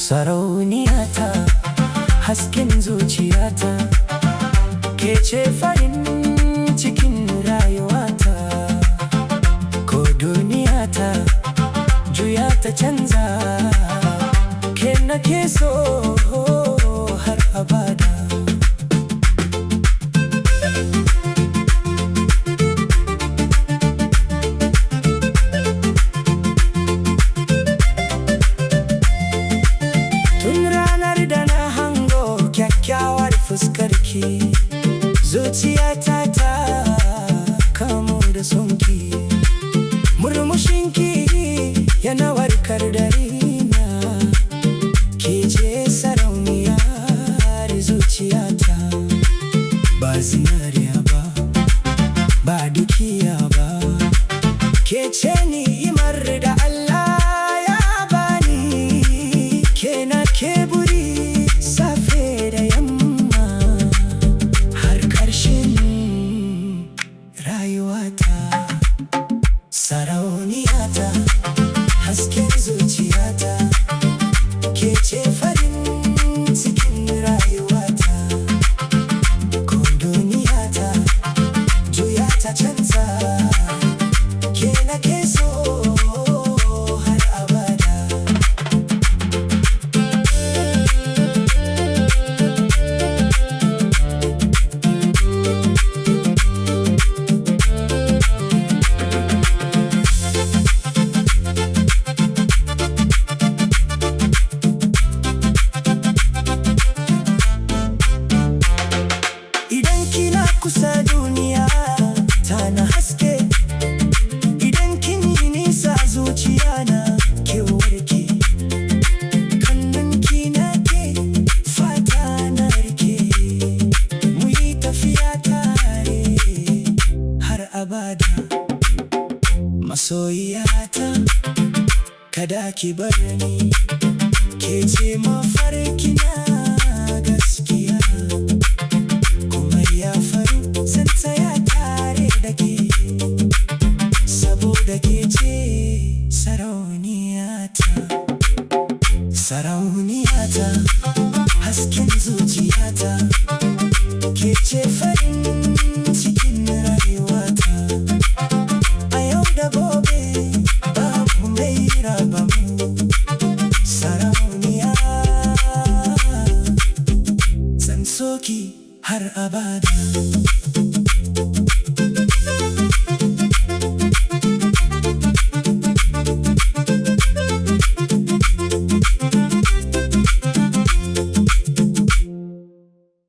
Sarauniyata, hasken zuciyata, ke ce farin cikin rayuwata. Ko duniyata juya ta canza, ke nake so har abada. Kyakkyawar fuskarki, zuciyata ta kamu da sonki. Murmushinki yana warkar da raina, ke ce sarauniyar zuciyata. Ba zinariya ba, ba dukiya ba, ke ce ni'imar da Allah ya bani. Ke na ke buri safe da yamma har ƙarshen rayuwata. Sarauniyata, hasken zuciyata, ke ce farin cikin rayuwata. Ko duniyata juya ta canza, ke nake so har abada. Kusa duniya tana haske, idan kin yi nisa zuciya na ke warke. Kannunki na ke fata na rike, mu yi tafiya tare har abada. Masoyiyata, kada ki bar ni, ke ce mafarki na gaskiya. Zan tsaya tare da ke, saboda ke ce sarauniyata. Sarauniyata, hasken zuciyata, ke ce farin cikin rayuwata. A yau da gobe babu mai raba mu. Sarauniya, zan so ki har abada.